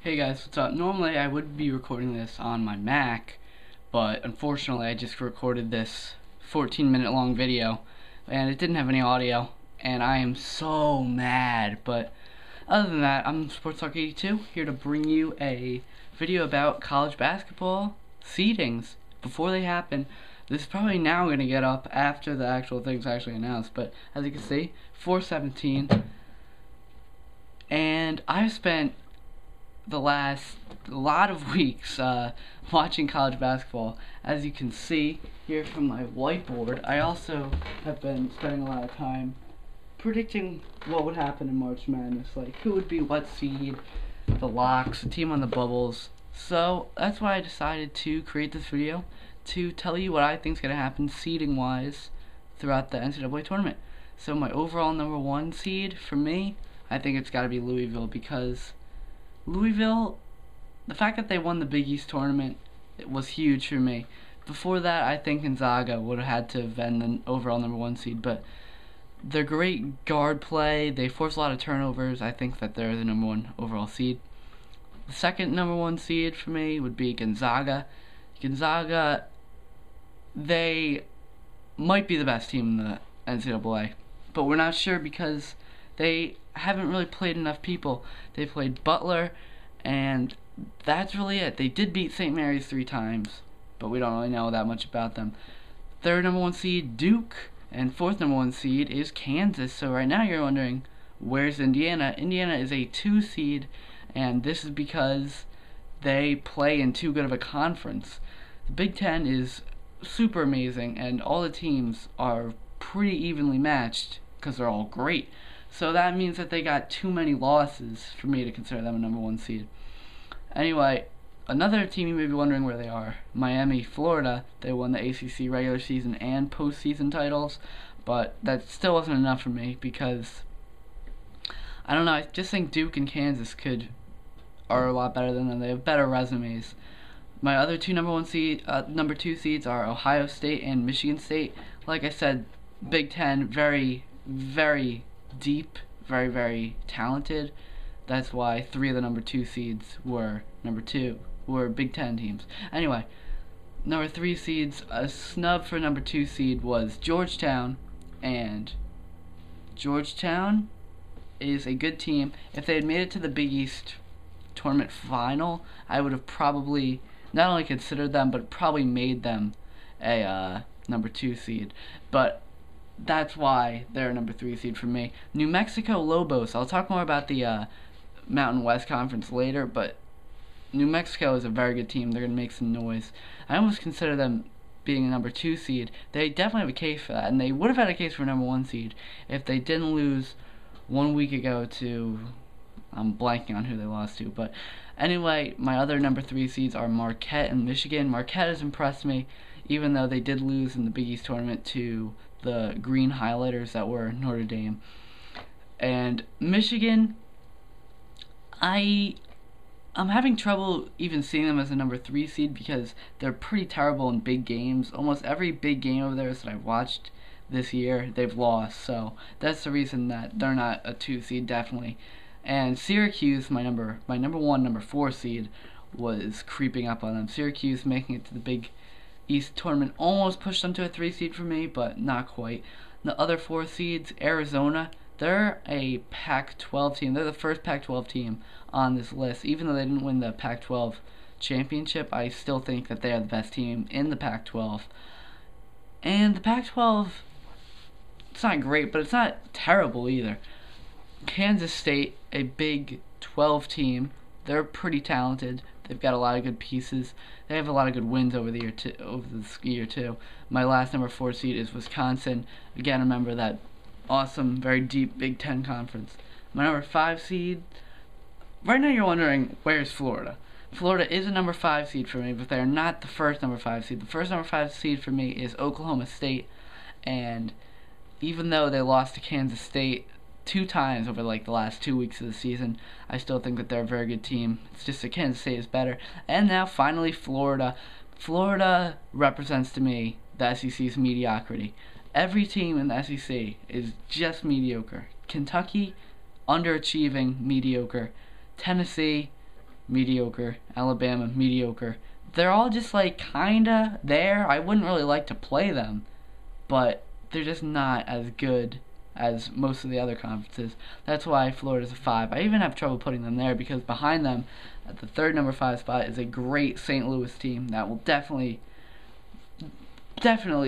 Hey guys, what's up? Normally I would be recording this on my Mac, but unfortunately I just recorded this 14-minute long video and it didn't have any audio, and I am so mad. But other than that, I'm Sports Talk 82, here to bring you a video about college basketball seedings before they happen. This is probably now going to get up after the actual thing's actually announced, but as you can see, 4/17, and I've spent the last lot of weeks watching college basketball. As you can see here from my whiteboard, I also have been spending a lot of time predicting what would happen in March Madness, like who would be what seed, the locks, the team on the bubbles. So that's why I decided to create this video, to tell you what I think is going to happen seeding wise throughout the NCAA tournament. So my overall number one seed for me, I think it's got to be Louisville, because Louisville, the fact that they won the Big East tournament, it was huge for me. Before that, I think Gonzaga would have had to have been the overall number one seed, but their great guard play, they force a lot of turnovers. I think that they're the number one overall seed. The second number one seed for me would be Gonzaga. Gonzaga, they might be the best team in the NCAA, but we're not sure because they haven't really played enough people. They played Butler, and that's really it. They did beat St. Mary's 3 times, but we don't really know that much about them. Third number one seed, Duke, and fourth number one seed is Kansas. So right now you're wondering, where's Indiana? Indiana is a 2 seed, and this is because they play in too good of a conference. The Big Ten is super amazing, and all the teams are pretty evenly matched because they're all great. So that means that they got too many losses for me to consider them a number one seed. Anyway, another team you may be wondering where they are, Miami, Florida. They won the ACC regular season and postseason titles, but that still wasn't enough for me because, I don't know, I just think Duke and Kansas are a lot better than them. They have better resumes. My other two number two seeds are Ohio State and Michigan State. Like I said, Big Ten, very, very deep, very, very talented. That's why 3 of the number 2 seeds were Big Ten teams. Anyway, number 3 seeds, a snub for number 2 seed was Georgetown, and Georgetown is a good team. If they had made it to the Big East tournament final, I would have probably not only considered them, but probably made them a number 2 seed. But that's why they're a number 3 seed for me. New Mexico Lobos. I'll talk more about the Mountain West Conference later, but New Mexico is a very good team. They're going to make some noise. I almost consider them being a number 2 seed. They definitely have a case for that, and they would have had a case for a number 1 seed if they didn't lose 1 week ago to, I'm blanking on who they lost to, but anyway, my other number 3 seeds are Marquette and Michigan. Marquette has impressed me, even though they did lose in the Big East tournament to the green highlighters that were Notre Dame. And Michigan, I'm having trouble even seeing them as a number 3 seed because they're pretty terrible in big games. Almost every big game over there that I've watched this year, they've lost. So that's the reason that they're not a 2 seed, definitely. And Syracuse, my number 1, number 4 seed, was creeping up on them. Syracuse making it to the Big East tournament almost pushed them to a 3 seed for me, but not quite. The other 4 seeds, Arizona, they're a Pac-12 team. They're the first Pac-12 team on this list. Even though they didn't win the Pac-12 championship, I still think that they are the best team in the Pac-12. And the Pac-12, it's not great, but it's not terrible either. Kansas State, a Big 12 team, they're pretty talented. They've got a lot of good pieces. They have a lot of good wins over this year too. My last number 4 seed is Wisconsin. Again, remember that awesome, very deep Big Ten conference. My number 5 seed, right now you're wondering, where's Florida? Florida is a number 5 seed for me, but they're not the first number 5 seed. The first number 5 seed for me is Oklahoma State, and even though they lost to Kansas State 2 times over like the last 2 weeks of the season, I still think that they're a very good team. It's just that Kansas State is better. And now finally Florida. Florida represents to me the SEC's mediocrity. Every team in the SEC is just mediocre. Kentucky, underachieving, mediocre. Tennessee, mediocre. Alabama, mediocre. They're all just like kinda there. I wouldn't really like to play them, but they're just not as good as most of the other conferences. That's why Florida's a 5. I even have trouble putting them there because behind them, at the third number 5 spot, is a great St. Louis team that will definitely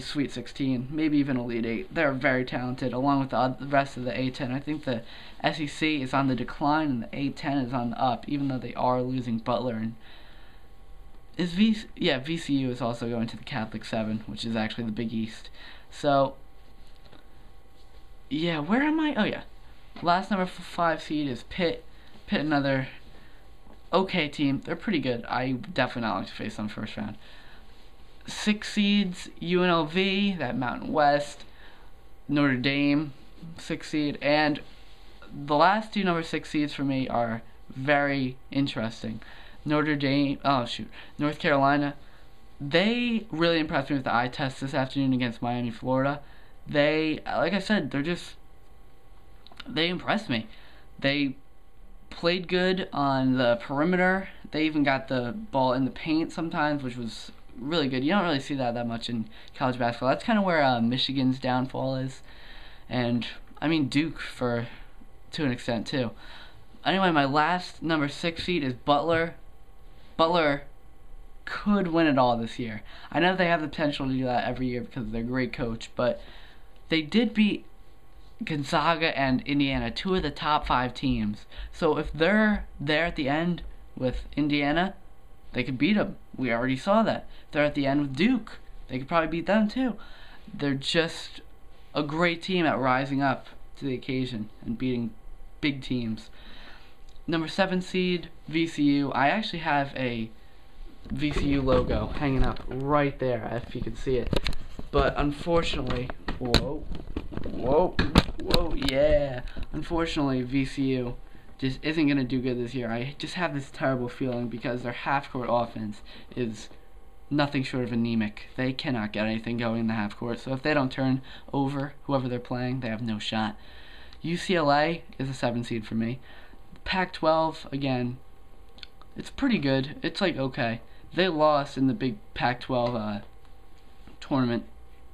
Sweet 16, maybe even Elite 8. They're very talented, along with the rest of the A10. I think the SEC is on the decline and the A10 is on the up, even though they are losing Butler. And VCU is also going to the Catholic 7, which is actually the Big East. So, yeah, where am I? Oh, yeah. Last number 5 seed is Pitt. Pitt, another okay team. They're pretty good. I definitely not like to face them first round. 6 seeds, UNLV, that Mountain West. Notre Dame, 6 seed. And the last 2 number 6 seeds for me are very interesting. North Carolina. They really impressed me with the eye test this afternoon against Miami, Florida. They, like I said, they impressed me. They played good on the perimeter. They even got the ball in the paint sometimes, which was really good. You don't really see that much in college basketball. That's kind of where Michigan's downfall is. And, I mean, Duke to an extent, too. Anyway, my last number 6 seed is Butler. Butler could win it all this year. I know they have the potential to do that every year because of their great coach, but they did beat Gonzaga and Indiana, 2 of the top 5 teams. So if they're there at the end with Indiana, they could beat them. We already saw that. If they're at the end with Duke, they could probably beat them too. They're just a great team at rising up to the occasion and beating big teams. Number 7 seed, VCU. I actually have a VCU logo hanging up right there, if you can see it. But unfortunately, yeah. Unfortunately, VCU just isn't going to do good this year. I just have this terrible feeling because their half-court offense is nothing short of anemic. They cannot get anything going in the half-court. So if they don't turn over whoever they're playing, they have no shot. UCLA is a 7 seed for me. Pac-12, again, it's pretty good. It's like okay. They lost in the big Pac-12 tournament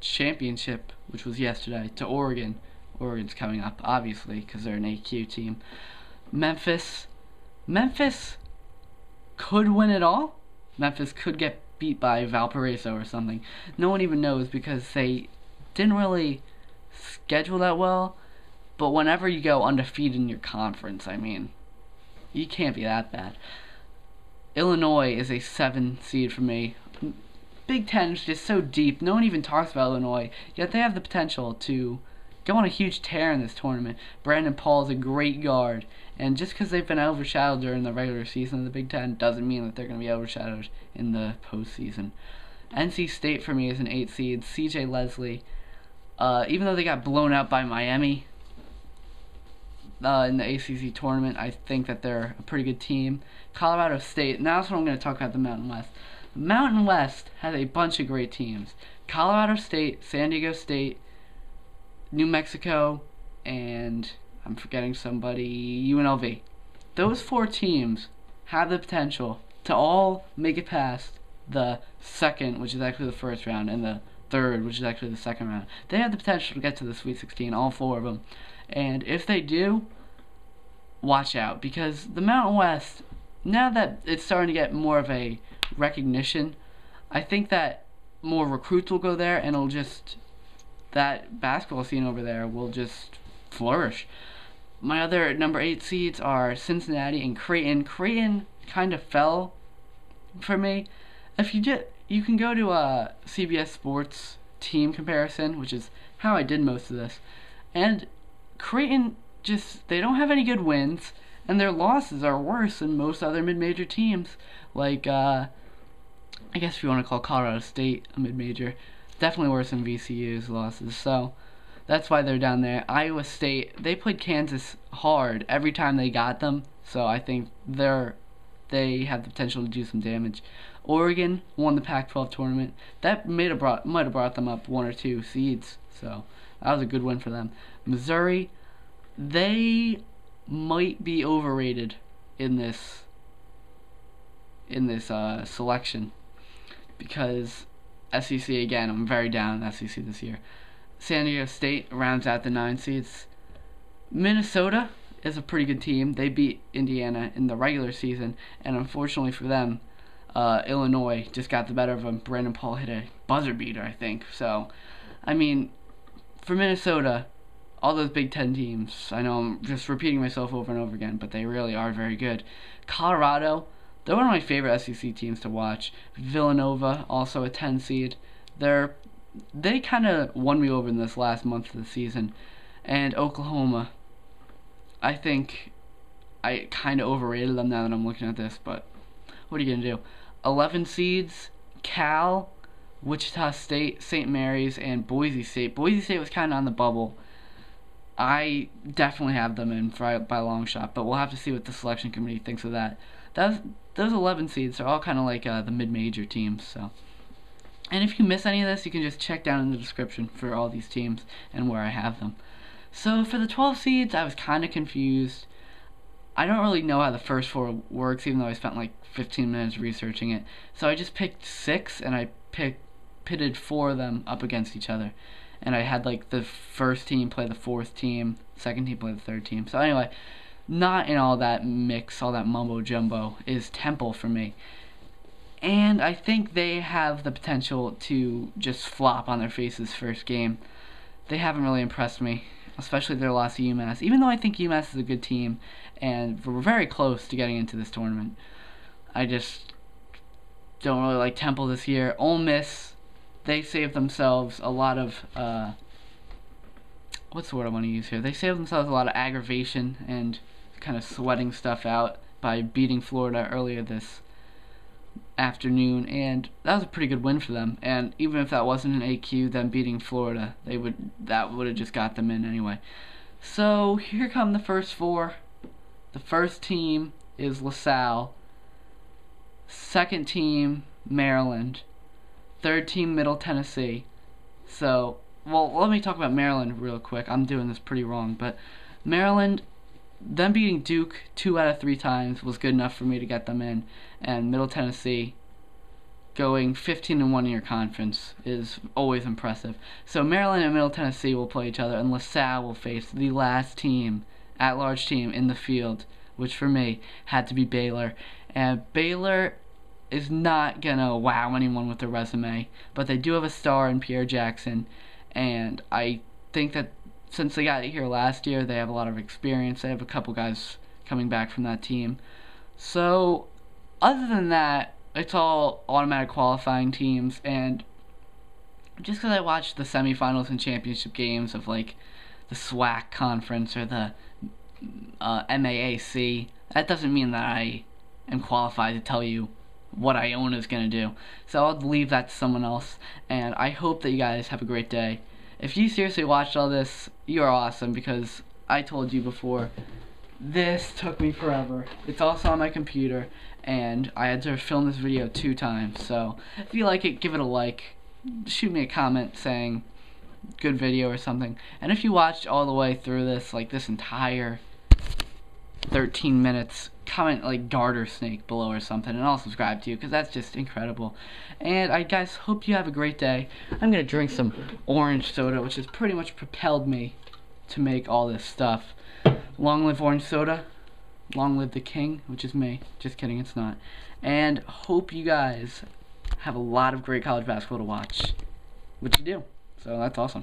championship, which was yesterday, to Oregon. Oregon's coming up, obviously, because they're an AQ team. Memphis could win it all. Memphis could get beat by Valparaiso or something. No one even knows because they didn't really schedule that well. But whenever you go undefeated in your conference, I mean, you can't be that bad. Illinois is a 7 seed for me. Big Ten is just so deep. No one even talks about Illinois, yet they have the potential to go on a huge tear in this tournament. Brandon Paul is a great guard, and just because they've been overshadowed during the regular season of the Big Ten doesn't mean that they're going to be overshadowed in the postseason. NC State for me is an 8 seed. CJ Leslie, even though they got blown out by Miami in the ACC tournament, I think that they're a pretty good team. Colorado State, now that's what I'm going to talk about the Mountain West. The Mountain West has a bunch of great teams. Colorado State, San Diego State, New Mexico, and I'm forgetting somebody, UNLV. Those 4 teams have the potential to all make it past the second, which is actually the first round, and the third, which is actually the second round. They have the potential to get to the Sweet 16, all 4 of them. And if they do, watch out, because the Mountain West, now that it's starting to get more of a recognition, I think that more recruits will go there, and that basketball scene over there will just flourish. My other number 8 seeds are Cincinnati and Creighton. Creighton kind of fell for me. You can go to a CBS Sports team comparison, which is how I did most of this, and Creighton they don't have any good wins, and their losses are worse than most other mid-major teams. Like, I guess if you want to call Colorado State a mid-major, definitely worse than VCU's losses. So that's why they're down there. Iowa State, they played Kansas hard every time they got them, so I think they have the potential to do some damage. Oregon won the Pac-12 tournament. That might have brought them up 1 or 2 seeds, so that was a good win for them. Missouri, they might be overrated in this in this selection, because SEC, again, I'm very down on SEC this year. San Diego State rounds out the 9 seeds. Minnesota is a pretty good team. They beat Indiana in the regular season, and unfortunately for them, Illinois just got the better of them. Brandon Paul hit a buzzer beater, I think. So, I mean, for Minnesota, all those Big Ten teams, I know I'm just repeating myself over and over again, but they really are very good. Colorado, they're one of my favorite SEC teams to watch. Villanova, also a 10 seed. They kind of won me over in this last month of the season. And Oklahoma, I think I kind of overrated them now that I'm looking at this, but what are you going to do? 11 seeds, Cal, Wichita State, St. Mary's, and Boise State. Boise State was kind of on the bubble. I definitely have them in by a long shot, but we'll have to see what the selection committee thinks of that. Those 11 seeds are all kind of like the mid-major teams. So, and if you miss any of this, you can just check down in the description for all these teams and where I have them. So for the 12 seeds, I was kind of confused. I don't really know how the first 4 works, even though I spent like 15 minutes researching it. So I just picked 6, and I pitted 4 of them up against each other. And I had like the first team play the 4th team, second team play the 3rd team. So anyway, not in all that mix, all that mumbo jumbo is Temple for me. And I think they have the potential to just flop on their faces first game. They haven't really impressed me, especially their loss to UMass. Even though I think UMass is a good team, and we're very close to getting into this tournament, I just don't really like Temple this year. Ole Miss, they saved themselves a lot of, what's the word I want to use here? They saved themselves a lot of aggravation and kind of sweating stuff out by beating Florida earlier this afternoon, and that was a pretty good win for them. And even if that wasn't an AQ, them beating Florida, that would have just got them in anyway. So here come the first 4. The first team is LaSalle. Second team, Maryland. Third team, Middle Tennessee. So, well, let me talk about Maryland real quick. I'm doing this pretty wrong, but Maryland, them beating Duke 2 out of 3 times was good enough for me to get them in. And Middle Tennessee going 15-1 in your conference is always impressive. So Maryland and Middle Tennessee will play each other, and LaSalle will face the last team, at-large team in the field, which for me had to be Baylor. And Baylor is not gonna wow anyone with their resume, but they do have a star in Pierre Jackson, and I think that since they got here last year, they have a lot of experience. They have a couple guys coming back from that team. So, other than that, it's all automatic qualifying teams, and just because I watched the semifinals and championship games of like the SWAC conference or the MAAC, that doesn't mean that I am qualified to tell you what Iona is going to do. So I'll leave that to someone else, and I hope that you guys have a great day. If you seriously watched all this, you are awesome, because I told you before, this took me forever. It's also on my computer, and I had to film this video 2 times. So if you like it, give it a like. Shoot me a comment saying good video or something. And if you watched all the way through this, like this entire 13 minutes, comment like garter snake below or something, and I'll subscribe to you, because that's just incredible. And I guys hope you have a great day. I'm gonna drink some orange soda, which has pretty much propelled me to make all this stuff. Long live orange soda, long live the king, which is me. Just kidding, it's not. And hope you guys have a lot of great college basketball to watch, which you do. So that's awesome.